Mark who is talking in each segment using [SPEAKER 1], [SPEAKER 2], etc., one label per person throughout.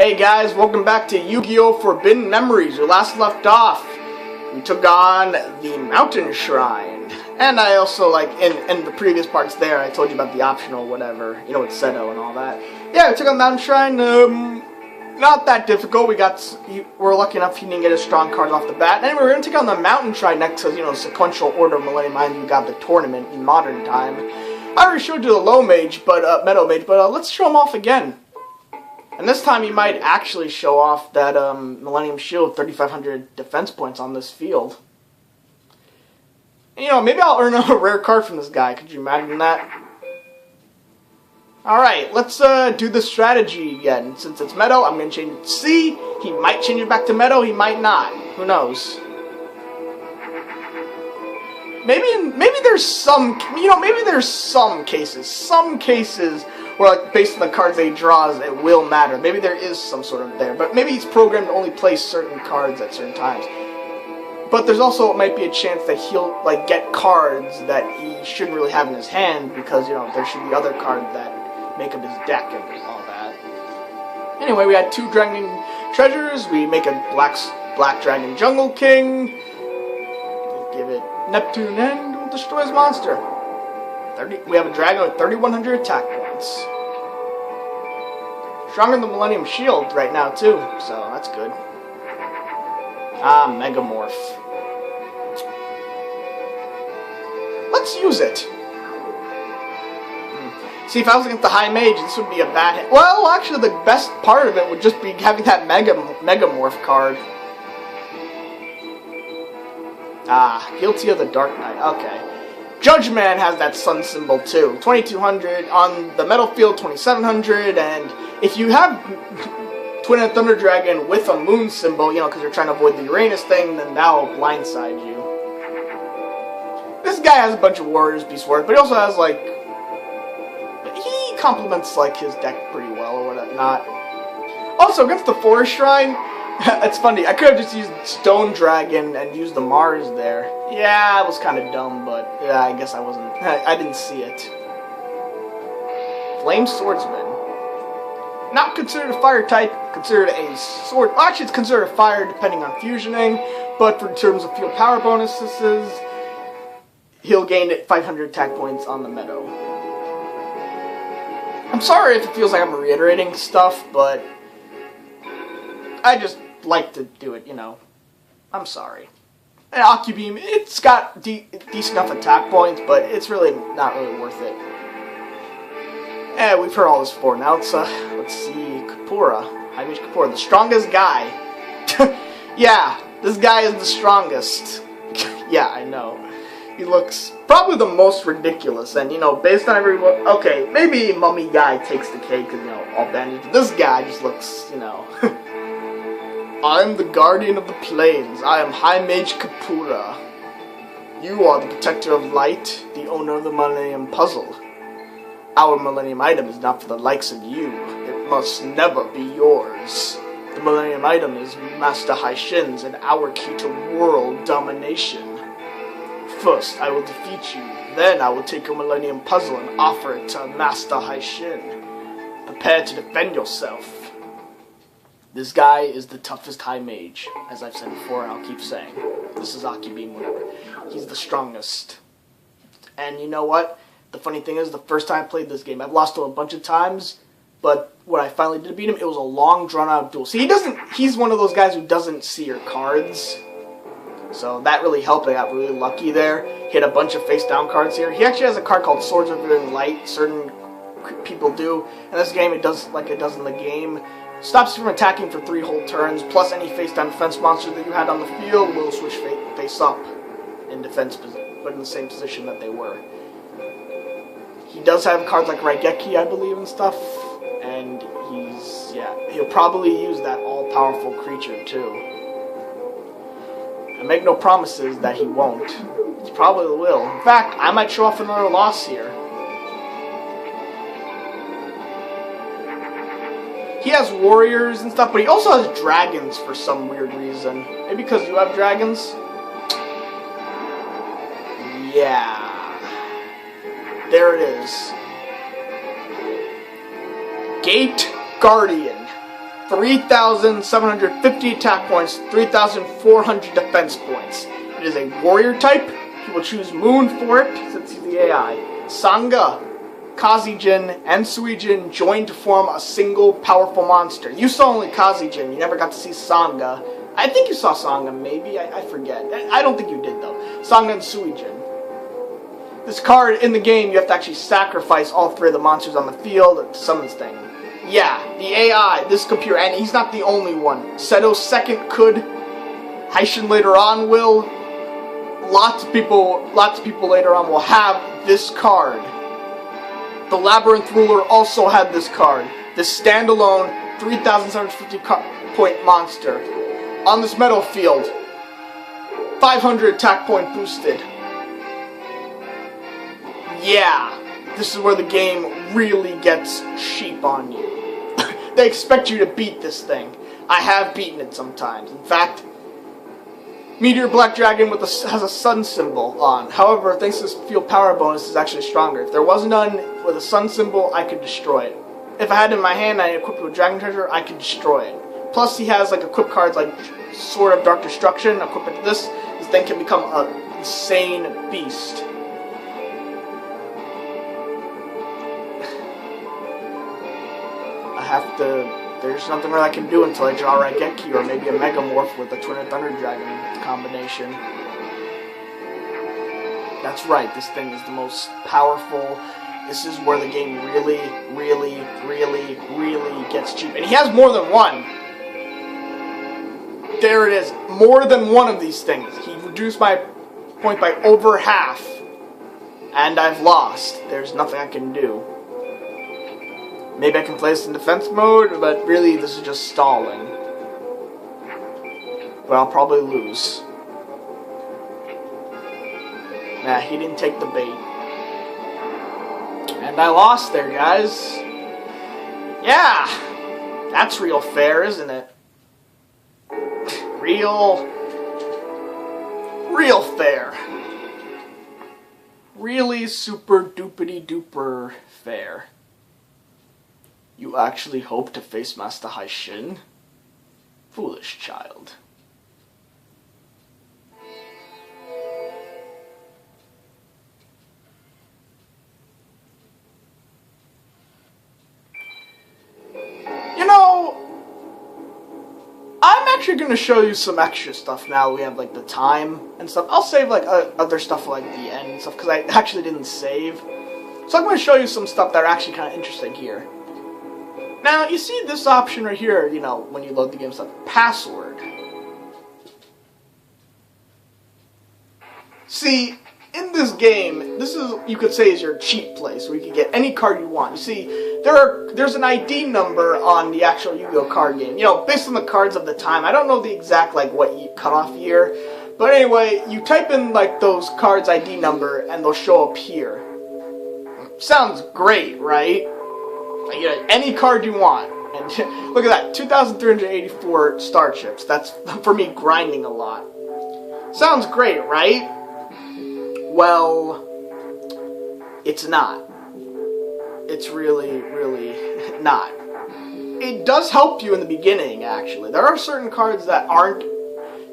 [SPEAKER 1] Hey guys, welcome back to Yugioh Forbidden Memories. We last left off, we took on the Meadow Shrine. And I also, in the previous parts there, I told you about the optional whatever, you know, with Seto and all that. Yeah, we took on Meadow Shrine, not that difficult. We're lucky enough he didn't get his strong cards off the bat. Anyway, we're going to take on the Meadow Shrine next to, sequential order of Millennium Mind. You got the tournament in modern time. I already showed you the Low Mage, Meadow Mage, but let's show him off again. And this time he might actually show off that Millennium Shield 3,500 defense points on this field. And, maybe I'll earn a rare card from this guy. Could you imagine that? Alright, let's do the strategy again. Since it's Meadow, I'm going to change it to C. He might change it back to Meadow, he might not. Who knows? Maybe there's some, maybe there's some cases where, based on the cards that he draws, it will matter. Maybe there is some sort of there, but maybe he's programmed to only play certain cards at certain times. But there's also, it might be a chance that he'll, get cards that he shouldn't really have in his hand because, there should be other cards that make up his deck and all that. Anyway, we had 2 Dragon Treasures. We make a Black Dragon Jungle King. Give it Neptune and we'll destroy his monster. We have a dragon with 3,100 attack points. Stronger than the Millennium Shield right now too, so that's good. Megamorph. Let's use it. See, if I was against the High Mage, this would be a bad hit. Well, actually, the best part of it would just be having that Megamorph card. Guilty of the Dark Knight. Okay. Judge Man has that sun symbol too. 2,200 on the metal field, 2,700, and if you have Twin Thunder Dragon with a moon symbol, because you're trying to avoid the Uranus thing, then that'll blindside you. This guy has a bunch of warriors, beast warriors, but he also has he complements his deck pretty well or whatnot. Also, against the Forest Shrine, it's funny, I could have just used Stone Dragon and used the Mars there. Yeah, it was kind of dumb, but yeah, I guess I didn't see it. Flame Swordsman. Not considered a fire type, considered a sword. Well, actually, it's considered a fire depending on fusioning, but in terms of field power bonuses, he'll gain 500 attack points on the Meadow. I'm sorry if it feels like I'm reiterating stuff, but I just like to do it, I'm sorry. And Ocubeam, it's got decent enough attack points, but it's really not really worth it. We've heard all this before. Now let's see, Kapura. High Mage Kapura, the strongest guy. Yeah, this guy is the strongest. Yeah, I know. He looks probably the most ridiculous, and based on everyone, okay, maybe Mummy Guy takes the cake, because all bandaged. But this guy just looks, I am the guardian of the plains. I am High Mage Kapura. You are the protector of light, the owner of the Millennium Puzzle. Our Millennium Item is not for the likes of you. It must never be yours. The Millennium Item is Master Hai Shin's and our key to world domination. First, I will defeat you. Then I will take your Millennium Puzzle and offer it to Master Hai Shin. Prepare to defend yourself. This guy is the toughest High Mage, as I've said before, and I'll keep saying. This is Ocubeam, whatever. He's the strongest. And you know what? The funny thing is, the first time I played this game, I've lost to him a bunch of times, but when I finally did beat him, it was a long, drawn-out duel. See, he's one of those guys who doesn't see your cards, so that really helped. I got really lucky there. He had a bunch of face-down cards here. He actually has a card called Swords of Light. Certain people do. In this game, it does like it does in the game. Stops you from attacking for 3 whole turns, plus any face-down defense monster that you had on the field will switch face up in defense, but in the same position that they were. He does have cards like Raigeki, I believe, and stuff, and he'll probably use that all-powerful creature, too. I make no promises that he won't. He probably will. In fact, I might show off another loss here. He has warriors and stuff, but he also has dragons for some weird reason. Maybe because you have dragons? Yeah. There it is. Gate Guardian. 3,750 attack points, 3,400 defense points. It is a warrior type. He will choose Moon for it since he's the AI. Sangha, Kazijin, and Suijin join to form a single powerful monster. You saw only Kazijin, you never got to see Sangha. I think you saw Sangha, maybe, I forget. I don't think you did though. Sangha and Suijin. This card in the game, you have to actually sacrifice all three of the monsters on the field to summon this thing. Yeah, the AI, this computer, and he's not the only one. Seto's second could. Haishin later on will. Lots of people later on will have this card. The Labyrinth Ruler also had this card. This standalone 3,750 point monster. On this metal field, 500 attack point boosted. Yeah, this is where the game really gets cheap on you. They expect you to beat this thing. I have beaten it sometimes. In fact, Meteor Black Dragon has a sun symbol on. However, thanks to this field power bonus, is actually stronger. If there was none with a sun symbol, I could destroy it. If I had it in my hand and I equipped it with Dragon Treasure, I could destroy it. Plus, he has like equipped cards like Sword of Dark Destruction. Equip it to this thing can become an insane beast. I have to. There's nothing really I can do until I draw Raigeki or maybe a Megamorph with the Twin Thunder Dragon combination. That's right, this thing is the most powerful. This is where the game really gets cheap. And he has more than one. There it is. More than one of these things. He reduced my point by over half. And I've lost. There's nothing I can do. Maybe I can play this in defense mode, but really this is just stalling. But I'll probably lose. Nah, he didn't take the bait. And I lost there, guys. Yeah! That's real fair, isn't it? Real fair. Really super doopity duper fair. You actually hope to face Master Haishin? Foolish child. You know, I'm actually going to show you some extra stuff now we have like the time and stuff. I'll save like other stuff for like the end and stuff because I actually didn't save. So I'm going to show you some stuff that are actually kind of interesting here. Now, you see this option right here, you know, when you load the game stuff, password. See, in this game, this is, you could say, is your cheat place, where you can get any card you want. You see, there's an ID number on the actual Yu-Gi-Oh card game. You know, based on the cards of the time. I don't know the exact, like, what cutoff year. But anyway, you type in, like, those cards' ID number, and they'll show up here. Sounds great, right? You get any card you want. And look at that, 2,384 star chips. That's, for me, grinding a lot. Sounds great, right? Well, it's not. It's really not. It does help you in the beginning, actually. There are certain cards that aren't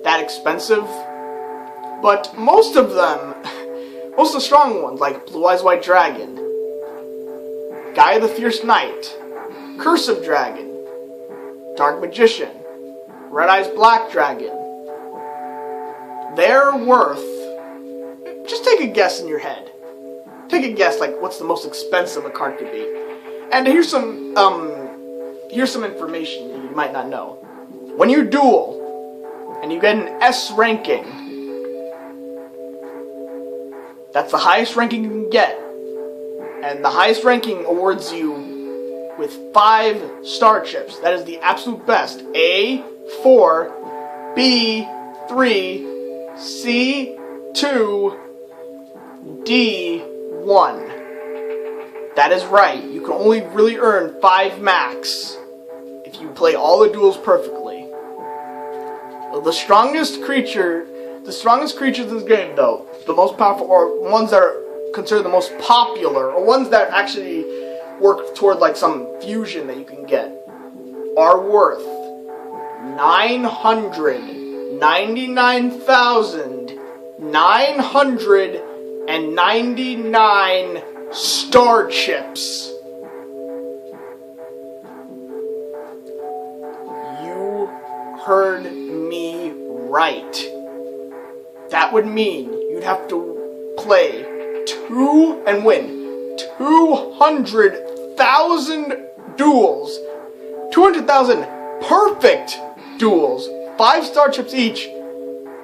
[SPEAKER 1] that expensive, but most of them, most of the strong ones, like Blue Eyes White Dragon, Gaia the Fierce Knight, Cursive Dragon, Dark Magician, Red Eyes Black Dragon, they're worth, just take a guess in your head. Take a guess, like, what's the most expensive a card could be. And here's some information that you might not know. When you duel, and you get an S ranking, that's the highest ranking you can get. And the highest ranking awards you with 5 star chips. That is the absolute best. A, 4, B, 3, C, 2, D, 1. That is right. You can only really earn 5 max if you play all the duels perfectly. Well, the strongest creatures in this game, though, the most powerful, or ones that are considered the most popular, or ones that actually work toward like some fusion that you can get, are worth 999,999 star chips. You heard me right. That would mean you'd have to play and win 200,000 duels. 200,000 perfect duels. 5 star chips each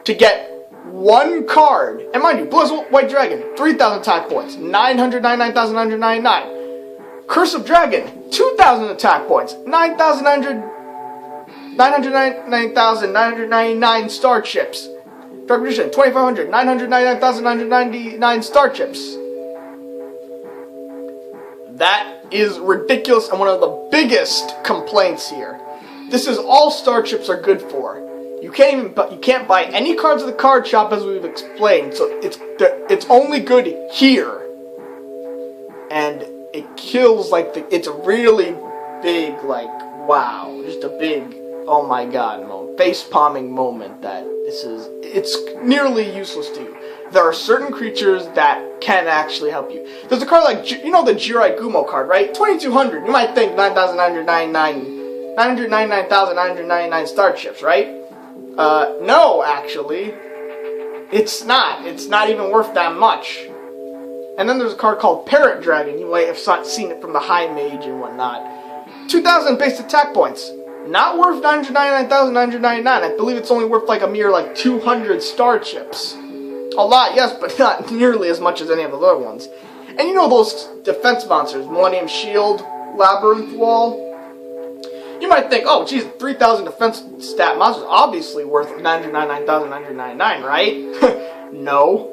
[SPEAKER 1] to get one card. And mind you, Blue White Dragon, 3,000 attack points. 999,999. Curse of Dragon, 2,000 attack points. 999,999 star chips. Dark Magician, 2,500. 999,999 star chips. That is ridiculous and one of the biggest complaints here. This is all star chips are good for. You can't buy any cards at the card shop, as we've explained. So it's only good here, and it kills it's a really big wow, just a big oh my god moment, face palming moment that it's nearly useless to you. There are certain creatures that can actually help you. There's a card like, the Jirai Gumo card, right? 2,200. You might think 999,999 star chips, right? No, actually. It's not. It's not even worth that much. And then there's a card called Parrot Dragon. You might have seen it from the High Mage and whatnot. 2,000 base attack points. Not worth 999,999. I believe it's only worth a mere 200 star chips. A lot, yes, but not nearly as much as any of the other ones. And you know those defense monsters, Millennium Shield, Labyrinth Wall? You might think, oh, geez, 3,000 defense stat monsters obviously worth 999,999, right? No.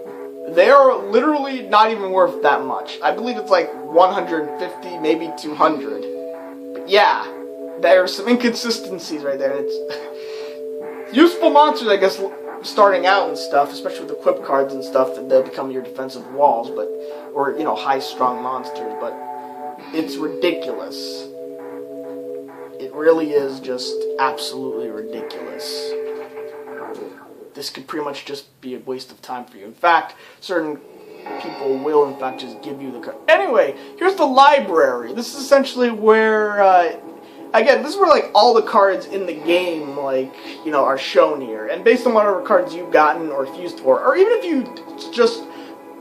[SPEAKER 1] They are literally not even worth that much. I believe it's 150, maybe 200. But yeah, there are some inconsistencies right there. It's useful monsters, I guess, starting out and stuff, especially with equip cards and stuff, that they'll become your defensive walls, or high strong monsters, but it's ridiculous. It really is just absolutely ridiculous. This could pretty much just be a waste of time for you. In fact, certain people will in fact just give you the card. Anyway, here's the library. This is essentially where again, this is where all the cards in the game are shown here, and based on whatever cards you've gotten or fused for, or even if you just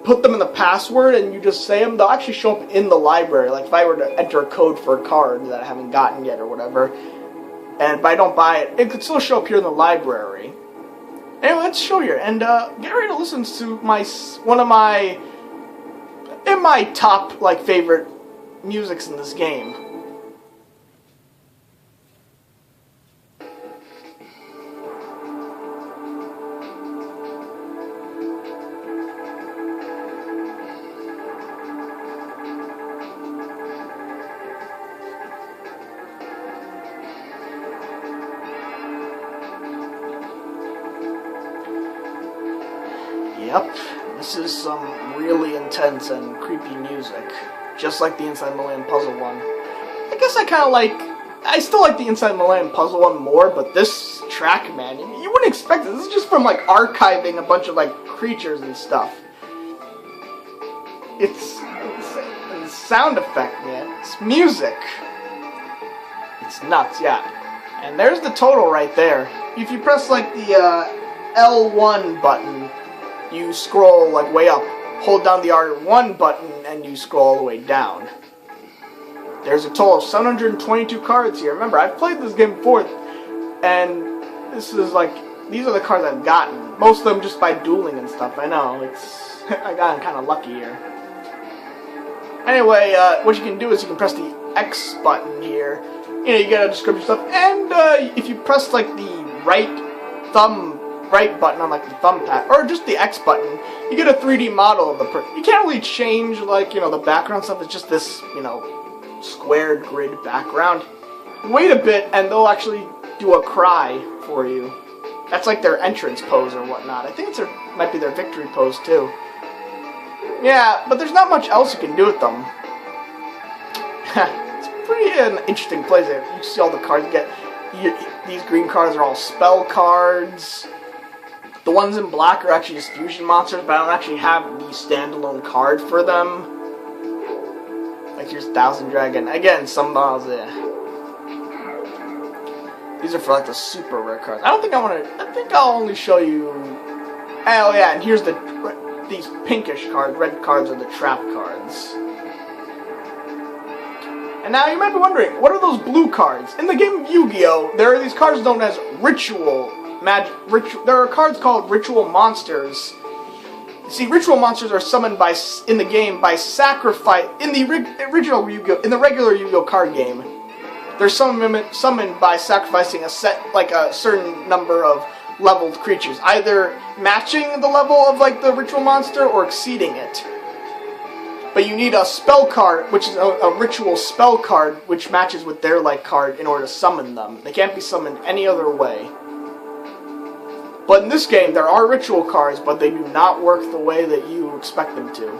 [SPEAKER 1] put them in the password and you just say them, they'll actually show up in the library. Like if I were to enter a code for a card that I haven't gotten yet or whatever, and if I don't buy it, it could still show up here in the library. Anyway, let's show you, and get ready to listen to one of my top favorite musics in this game. Yep, this is some really intense and creepy music, just like the Inside Millennium Puzzle one. I guess I still like the Inside Millennium Puzzle one more, but this track, man, you wouldn't expect it. This is just from archiving a bunch of creatures and stuff. It's a sound effect, man. It's music. It's nuts, yeah. And there's the total right there. If you press the L1 button, you scroll way up. Hold down the R1 button and you scroll all the way down. There's a total of 722 cards here. Remember, I've played this game before, and this is these are the cards I've gotten. Most of them just by dueling and stuff. I know, I got kind of lucky here. Anyway, what you can do is you can press the X button here. You get a description stuff, and if you press the right button on the thumb pad, or just the X button, you get a 3D model of the person. You can't really change the background stuff. It's just this squared grid background. Wait a bit and they'll actually do a cry for you. That's their entrance pose or whatnot. I think might be their victory pose too. Yeah, but there's not much else you can do with them. It's pretty interesting place. You see all the cards you get. These green cards are all spell cards. The ones in black are actually just fusion monsters, but I don't actually have the standalone card for them. Like here's Thousand Dragon. Again, some models, yeah. These are for like the super rare cards. I don't think I want to. I think I'll only show you. Oh yeah, and here's these pinkish cards. Red cards are the trap cards. And now you might be wondering, what are those blue cards? In the game of Yu-Gi-Oh, there are these cards known as ritual magic. There are cards called ritual monsters. See, ritual monsters are summoned in the game by sacrifice. In the original Yu-Gi-Oh, in the regular Yu-Gi-Oh card game, they're summoned by sacrificing a certain number of leveled creatures, either matching the level of like the ritual monster or exceeding it. But you need a spell card, which is a ritual spell card, which matches with their like card in order to summon them. They can't be summoned any other way. But in this game, there are ritual cards, but they do not work the way that you expect them to.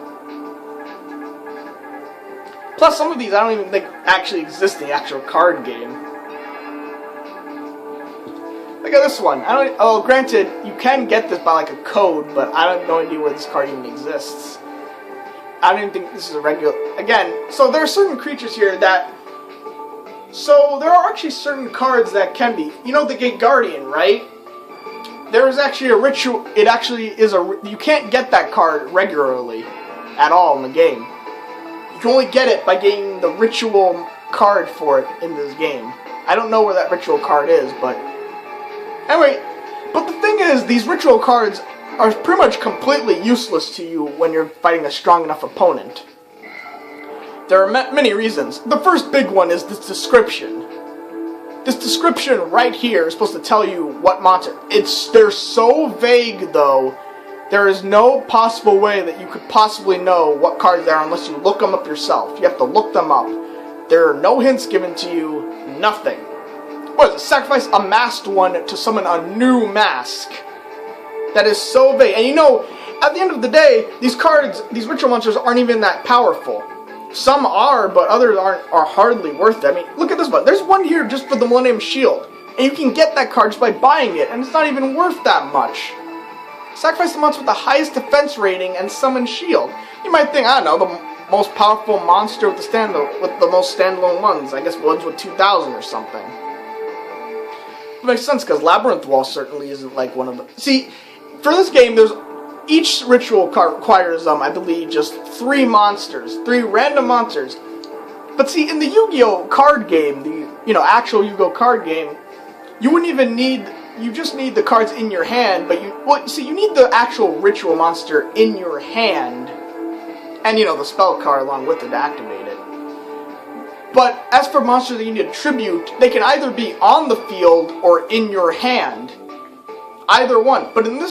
[SPEAKER 1] Plus, some of these I don't even think actually exist in the actual card game. Look at this one. Granted, you can get this by like a code, but I have no idea where this card even exists. I don't even think this is a regular. Again, so there are certain creatures here that. So there are actually certain cards that can be. You know the Gate Guardian, right? There is actually a ritual. It actually is a. You can't get that card regularly at all in the game. You can only get it by getting the ritual card for it in this game. I don't know where that ritual card is, but anyway. But the thing is, these ritual cards are pretty much completely useless to you when you're fighting a strong enough opponent. There are many reasons. The first big one is this description. This description right here is supposed to tell you what monster. They're so vague though. There is no possible way that you could possibly know what cards they are unless you look them up yourself. You have to look them up. There are no hints given to you. Nothing. What is it? Sacrifice a masked one to summon a new mask. That is so vague. And you know, at the end of the day, these cards, these ritual monsters aren't even that powerful. Some are, but others are hardly worth it. I mean, look at this one. There's one here just for the Millennium Shield. And you can get that card just by buying it, and it's not even worth that much. Sacrifice the monster with the highest defense rating and summon shield. You might think, I don't know, the most powerful monster with the most standalone ones. I guess ones with 2,000 or something. It makes sense, because Labyrinth Wall certainly isn't like one of them. See, for this game, each ritual card requires, I believe, just 3 monsters. 3 random monsters. But see, in the Yu-Gi-Oh card game, the actual Yu-Gi-Oh card game, you wouldn't even need, you just need the cards in your hand, but you need the actual ritual monster in your hand, and the spell card along with it to activate it. But as for monsters that you need to tribute, they can either be on the field or in your hand. Either one. But in this